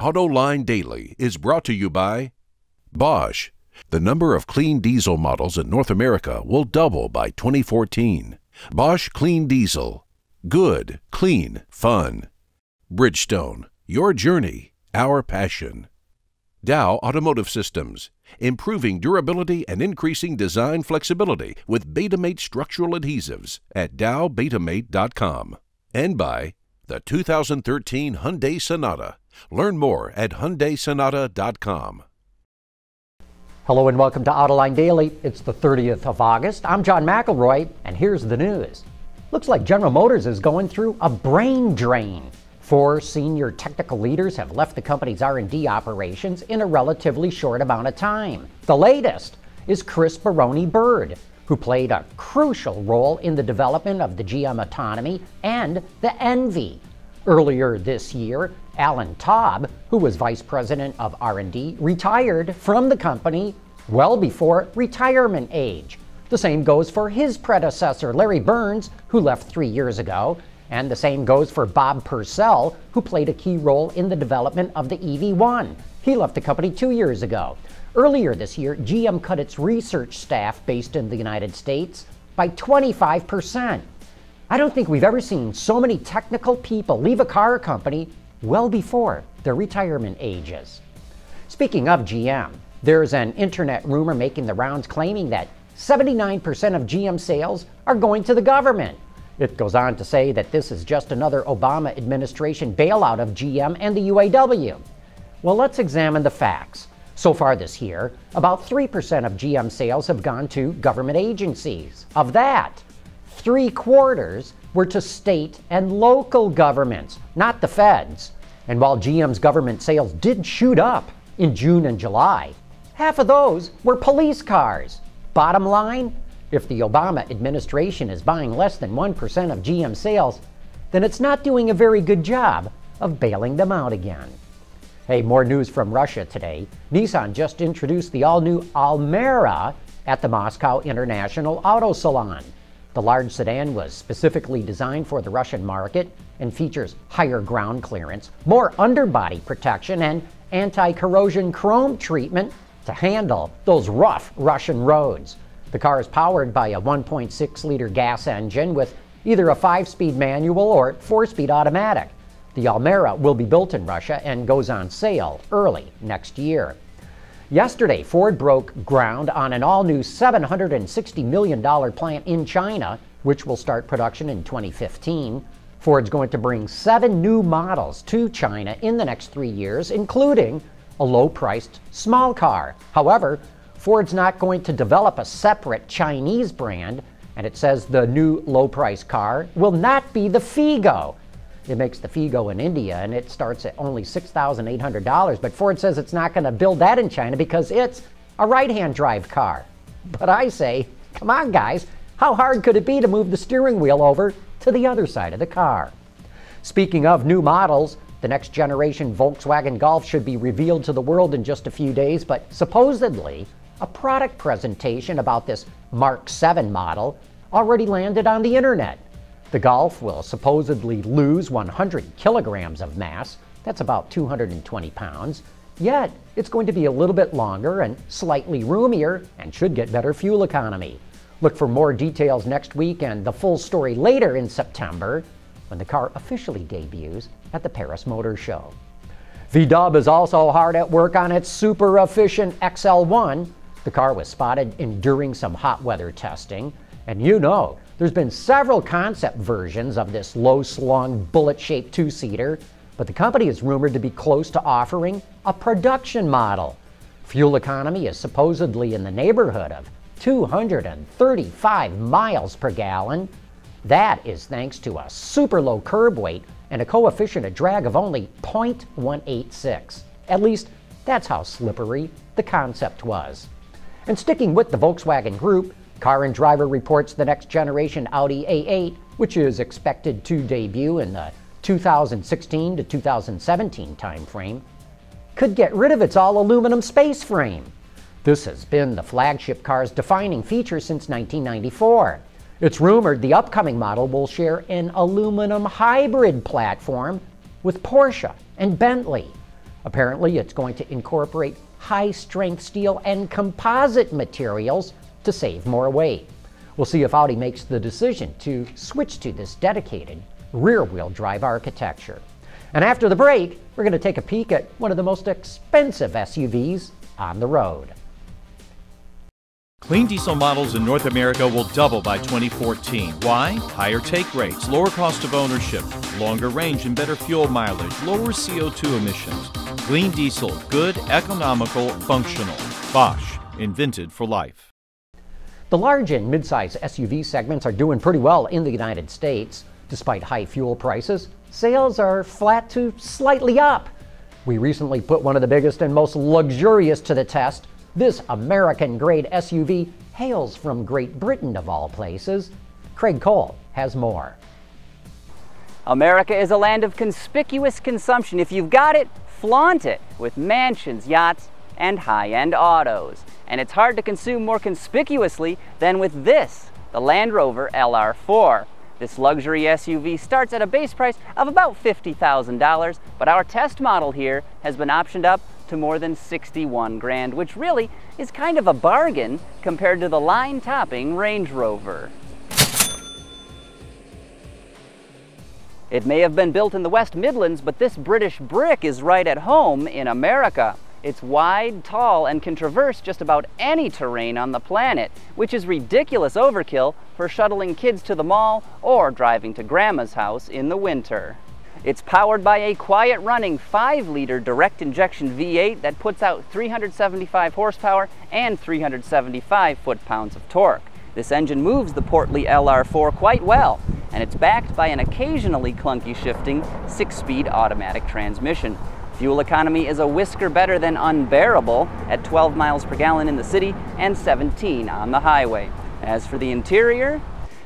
Autoline Daily is brought to you by Bosch. The number of clean diesel models in North America will double by 2014. Bosch Clean Diesel. Good, clean, fun. Bridgestone. Your journey, our passion. Dow Automotive Systems. Improving durability and increasing design flexibility with Betamate structural adhesives at dowbetamate.com. And by the 2013 Hyundai Sonata. Learn more at HyundaiSonata.com. Hello and welcome to Autoline Daily. It's the 30th of August. I'm John McElroy, and here's the news. Looks like General Motors is going through a brain drain. 4 senior technical leaders have left the company's R&D operations in a relatively short amount of time. The latest is Chris Borroni-Bird, who played a crucial role in the development of the GM Autonomy and the Envy. Earlier this year, Alan Taub, who was vice president of R&D, retired from the company well before retirement age. The same goes for his predecessor, Larry Burns, who left 3 years ago. And the same goes for Bob Purcell, who played a key role in the development of the EV1. He left the company 2 years ago. Earlier this year, GM cut its research staff based in the United States by 25%. I don't think we've ever seen so many technical people leave a car company well before their retirement ages. Speaking of GM, there's an internet rumor making the rounds claiming that 79% of GM sales are going to the government. It goes on to say that this is just another Obama administration bailout of GM and the UAW. Well, let's examine the facts. So far this year, about 3% of GM sales have gone to government agencies. Of that, 3/4 were to state and local governments, not the feds. And while GM's government sales did shoot up in June and July, half of those were police cars. Bottom line, if the Obama administration is buying less than 1% of GM sales, then it's not doing a very good job of bailing them out again. Hey, more news from Russia today. Nissan just introduced the all-new Almera at the Moscow International Autosalon. The large sedan was specifically designed for the Russian market and features higher ground clearance, more underbody protection, and anti-corrosion chrome treatment to handle those rough Russian roads. The car is powered by a 1.6-liter gas engine with either a 5-speed manual or 4-speed automatic. The Almera will be built in Russia and goes on sale early next year. Yesterday, Ford broke ground on an all-new $760 million plant in China, which will start production in 2015. Ford's going to bring 7 new models to China in the next 3 years, including a low-priced small car. However, Ford's not going to develop a separate Chinese brand, and it says the new low-price car will not be the Figo. It makes the Figo in India, and it starts at only $6,800, but Ford says it's not going to build that in China because it's a right-hand drive car. But I say, come on guys, how hard could it be to move the steering wheel over to the other side of the car? Speaking of new models, the next generation Volkswagen Golf should be revealed to the world in just a few days, but supposedly a product presentation about this Mark 7 model already landed on the internet. The Golf will supposedly lose 100 kilograms of mass, that's about 220 pounds, yet it's going to be a little bit longer and slightly roomier and should get better fuel economy. Look for more details next week and the full story later in September when the car officially debuts at the Paris Motor Show. VW is also hard at work on its super efficient XL1. The car was spotted enduring some hot weather testing, and you know, there's been several concept versions of this low-slung, bullet-shaped 2-seater, but the company is rumored to be close to offering a production model. Fuel economy is supposedly in the neighborhood of 235 miles per gallon. That is thanks to a super low curb weight and a coefficient of drag of only 0.186. At least, that's how slippery the concept was. And sticking with the Volkswagen Group, Car and Driver reports the next generation Audi A8, which is expected to debut in the 2016 to 2017 timeframe, could get rid of its all-aluminum space frame. This has been the flagship car's defining feature since 1994. It's rumored the upcoming model will share an aluminum hybrid platform with Porsche and Bentley. Apparently, it's going to incorporate high-strength steel and composite materials to save more weight. We'll see if Audi makes the decision to switch to this dedicated rear-wheel drive architecture. And after the break, we're going to take a peek at one of the most expensive SUVs on the road. Clean diesel models in North America will double by 2014. Why? Higher take rates, lower cost of ownership, longer range and better fuel mileage, lower CO2 emissions. Clean diesel, good, economical, functional. Bosch, invented for life. The large and midsize SUV segments are doing pretty well in the United States. Despite high fuel prices, sales are flat to slightly up. We recently put one of the biggest and most luxurious to the test. This American-grade SUV hails from Great Britain, of all places. Craig Cole has more. America is a land of conspicuous consumption. If you've got it, flaunt it with mansions, yachts, and high-end autos. And it's hard to consume more conspicuously than with this, the Land Rover LR4. This luxury SUV starts at a base price of about $50,000, but our test model here has been optioned up to more than 61 grand, which really is kind of a bargain compared to the line-topping Range Rover. It may have been built in the West Midlands, but this British brick is right at home in America. It's wide, tall, and can traverse just about any terrain on the planet, which is ridiculous overkill for shuttling kids to the mall or driving to grandma's house in the winter. It's powered by a quiet-running 5-liter direct injection V8 that puts out 375 horsepower and 375 foot-pounds of torque. This engine moves the portly LR4 quite well, and it's backed by an occasionally clunky shifting 6-speed automatic transmission. Fuel economy is a whisker better than unbearable at 12 miles per gallon in the city and 17 on the highway. As for the interior,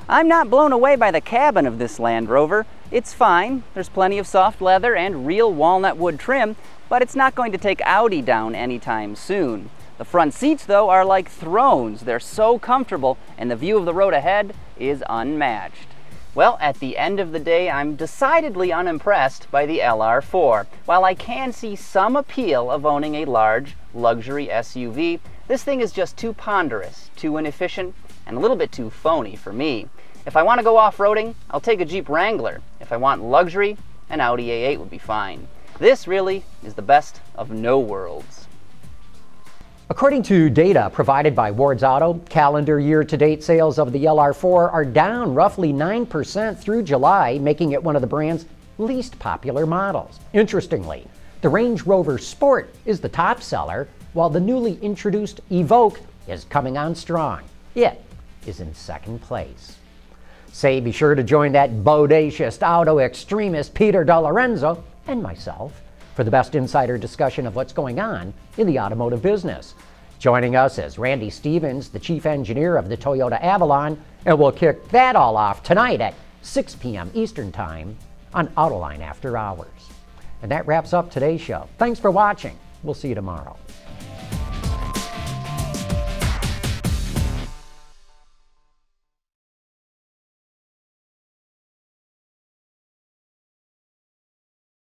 I'm not blown away by the cabin of this Land Rover. It's fine, there's plenty of soft leather and real walnut wood trim, but it's not going to take Audi down anytime soon. The front seats, though, are like thrones. They're so comfortable, and the view of the road ahead is unmatched. Well, at the end of the day, I'm decidedly unimpressed by the LR4. While I can see some appeal of owning a large, luxury SUV, this thing is just too ponderous, too inefficient, and a little bit too phony for me. If I want to go off-roading, I'll take a Jeep Wrangler. If I want luxury, an Audi A8 would be fine. This really is the best of no worlds. According to data provided by Ward's Auto, calendar year-to-date sales of the LR4 are down roughly 9% through July, making it one of the brand's least popular models. Interestingly, the Range Rover Sport is the top seller, while the newly introduced Evoque is coming on strong. It is in second place. Say be sure to join that bodacious auto extremist Peter DeLorenzo and myself for the best insider discussion of what's going on in the automotive business. Joining us is Randy Stevens, the chief engineer of the Toyota Avalon, and we'll kick that all off tonight at 6 p.m. Eastern Time on Autoline After Hours. And that wraps up today's show. Thanks for watching. We'll see you tomorrow.